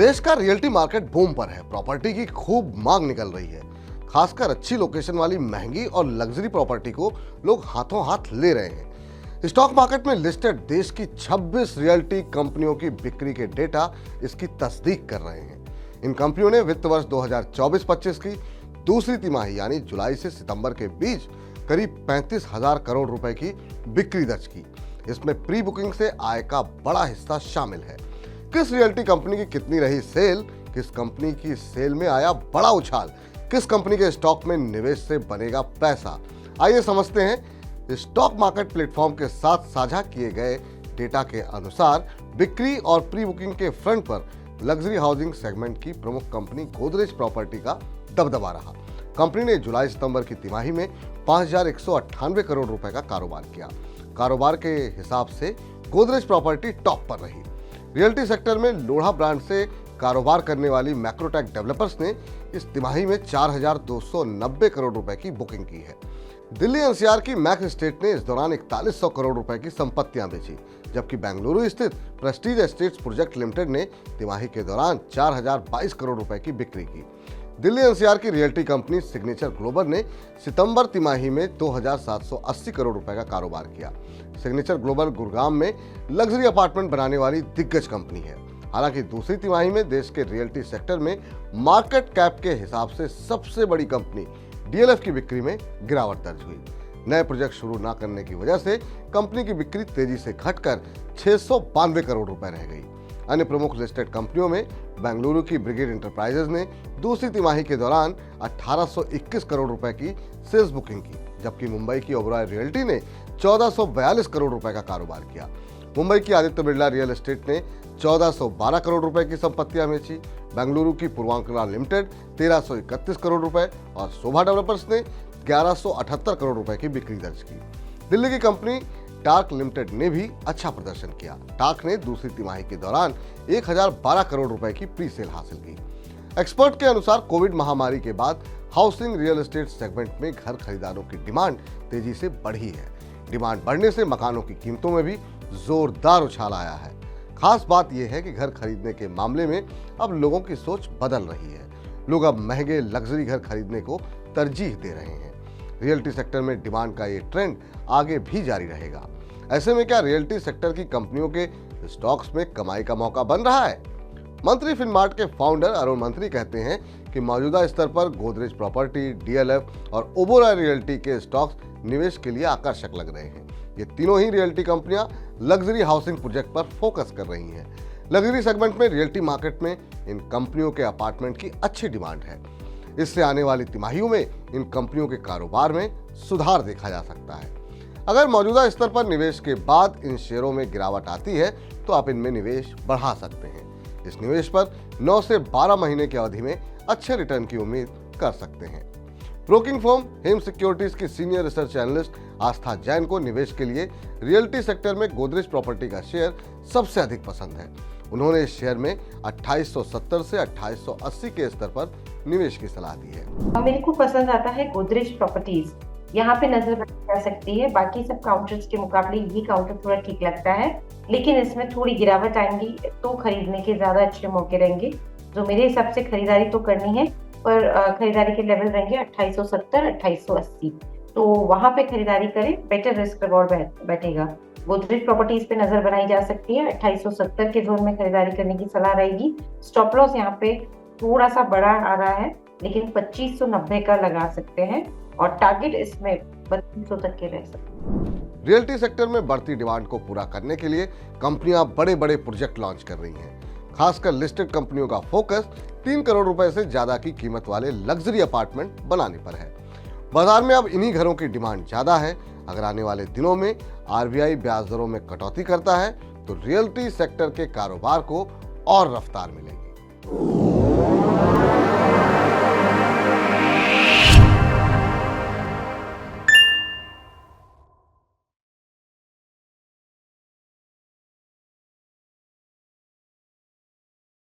देश का realty market boom पर है। प्रॉपर्टी की खूब मांग निकल रही है। खासकर अच्छी लोकेशन वाली महंगी और लग्जरी प्रॉपर्टी को लोग हाथों हाथ ले रहे हैं। स्टॉक मार्केट में लिस्टेड देश की 26 रियल्टी कंपनियों की बिक्री के डेटा इसकी तस्दीक कर रहे हैं। इन कंपनियों ने वित्त वर्ष 2024-25 की दूसरी तिमाही यानी जुलाई से सितंबर के बीच करीब 35,000 करोड़ रुपए की बिक्री दर्ज की। इसमें प्री बुकिंग से आय का बड़ा हिस्सा शामिल है। किस रियल्टी कंपनी की कितनी रही सेल, किस कंपनी की सेल में आया बड़ा उछाल, किस कंपनी के स्टॉक में निवेश से बनेगा पैसा, आइए समझते हैं। स्टॉक मार्केट प्लेटफॉर्म के साथ साझा किए गए डेटा के अनुसार बिक्री और प्री बुकिंग के फ्रंट पर लग्जरी हाउसिंग सेगमेंट की प्रमुख कंपनी गोदरेज प्रॉपर्टी का दबदबा रहा। कंपनी ने जुलाई सितंबर की तिमाही में 5,198 करोड़ रुपए का कारोबार किया। कारोबार के हिसाब से गोदरेज प्रॉपर्टी टॉप पर रही। रियल्टी सेक्टर में लोढ़ा ब्रांड से कारोबार करने वाली मैक्रोटेक डेवलपर्स ने इस तिमाही में 4,290 करोड़ रुपए की बुकिंग की है। दिल्ली एनसीआर की मैक्स एस्टेट ने इस दौरान 4100 करोड़ रुपए की संपत्तियां बेची, जबकि बेंगलुरु स्थित प्रेस्टीज एस्टेट्स प्रोजेक्ट लिमिटेड ने तिमाही के दौरान 4,022 करोड़ रुपए की बिक्री की। दिल्ली एनसीआर की रियल्टी कंपनी सिग्नेचर ग्लोबल ने सितंबर तिमाही में 2,780 करोड़ रुपए का कारोबार किया। सिग्नेचर ग्लोबल गुड़गांव में लग्जरी अपार्टमेंट बनाने वाली दिग्गज कंपनी है। हालांकि दूसरी तिमाही में देश के रियल्टी सेक्टर में मार्केट कैप के हिसाब से सबसे बड़ी कंपनी डीएलएफ की बिक्री में गिरावट दर्ज हुई। नए प्रोजेक्ट शुरू न करने की वजह से कंपनी की बिक्री तेजी से घटकर 692 करोड़ रुपए रह गई। अन्य प्रमुख लिस्टेड कंपनियों में बेंगलुरु की ब्रिगेड एंटरप्राइजेज ने दूसरी तिमाही के दौरान 1821 करोड़ रुपए की सेल्स बुकिंग की, जबकि मुंबई की ओबरॉय रियल्टी ने 1442 करोड़ रुपए का कारोबार किया। मुंबई की आदित्य बिरला रियल एस्टेट ने 1412 करोड़ रुपए की संपत्तियां बेची। बेंगलुरु की पूर्वांचल लिमिटेड 1331 करोड़ रुपए और शोभा डेवलपर्स ने 1178 करोड़ रुपए की बिक्री दर्ज की। दिल्ली की कंपनी टार्क लिमिटेड ने भी अच्छा प्रदर्शन किया। टार्क ने दूसरी तिमाही के दौरान 1012 करोड़ रुपए की प्री सेल हासिल की। एक्सपर्ट के अनुसार कोविड महामारी के बाद हाउसिंग रियल एस्टेट सेगमेंट में घर खरीदारों की डिमांड तेजी से बढ़ी है। डिमांड बढ़ने से मकानों की कीमतों में भी जोरदार उछाल आया है। खास बात यह है कि घर खरीदने के मामले में अब लोगों की सोच बदल रही है। लोग अब महंगे लग्जरी घर खरीदने को तरजीह दे रहे हैं। रियल्टी सेक्टर में डिमांड का ये ट्रेंड आगे भी जारी रहेगा। ऐसे में क्या रियल्टी सेक्टर की कंपनियों के स्टॉक्स में कमाई का मौका बन रहा है? मंत्री फिनमार्ट के फाउंडर अरुण मंत्री कहते हैं कि मौजूदा स्तर पर गोदरेज प्रॉपर्टी, डीएलएफ और ओबरॉय रियल्टी के स्टॉक्स निवेश के लिए आकर्षक लग रहे हैं। ये तीनों ही रियल्टी कंपनियां लग्जरी हाउसिंग प्रोजेक्ट पर फोकस कर रही हैं। लग्जरी सेगमेंट में रियल्टी मार्केट में इन कंपनियों के अपार्टमेंट की अच्छी डिमांड है। इससे आने वाली तिमाहियों में इन कंपनियों के कारोबार में सुधार देखा जा सकता है। अगर मौजूदा स्तर पर निवेश के बाद इन शेयरों में गिरावट आती है तो आप इनमें निवेश बढ़ा सकते हैं। इस निवेश पर 9 से 12 महीने की अवधि में अच्छे रिटर्न की उम्मीद कर सकते हैं। ब्रोकिंग फर्म हेम सिक्योरिटीज की सीनियर रिसर्च एनालिस्ट आस्था जैन को निवेश के लिए रियल्टी सेक्टर में गोदरेज प्रॉपर्टी का शेयर सबसे अधिक पसंद है। उन्होंने इस शेयर में 2870 से 2880 के स्तर पर निवेश की सलाह दी है। मेरे को पसंद आता है गोदरेज प्रॉपर्टीज। यहाँ पे नजर रखी जा सकती है। बाकी सब काउंटर्स के मुकाबले ये काउंटर थोड़ा ठीक लगता है, लेकिन इसमें थोड़ी गिरावट आएंगी तो खरीदने के ज्यादा अच्छे मौके रहेंगे। जो मेरे हिसाब से खरीदारी तो करनी है, पर खरीदारी के लेवल रहेंगे 2870, 2880, तो वहां पे खरीदारी करें, बेटर रिस्क रिवॉर्ड बैठेगा। गोदरेज प्रॉपर्टीज पे नजर बनाई जा सकती है। 2870 के जोन में खरीदारी करने की सलाह रहेगी। स्टॉप लॉस यहाँ पे थोड़ा सा बड़ा आ रहा है, लेकिन 2590 का लगा सकते हैं और टारगेट इसमें 3200 तक के रह सकते हैं। रियल्टी सेक्टर में बढ़ती डिमांड को पूरा करने के लिए कंपनियां बड़े बड़े प्रोजेक्ट लॉन्च कर रही हैं। खासकर लिस्टेड कंपनियों का फोकस 3 करोड़ रुपए से ज्यादा की कीमत वाले लग्जरी अपार्टमेंट बनाने पर है। बाजार में अब इन्हीं घरों की डिमांड ज्यादा है। अगर आने वाले दिनों में आरबीआई ब्याज दरों में कटौती करता है तो रियल्टी सेक्टर के कारोबार को और रफ्तार मिलेगी।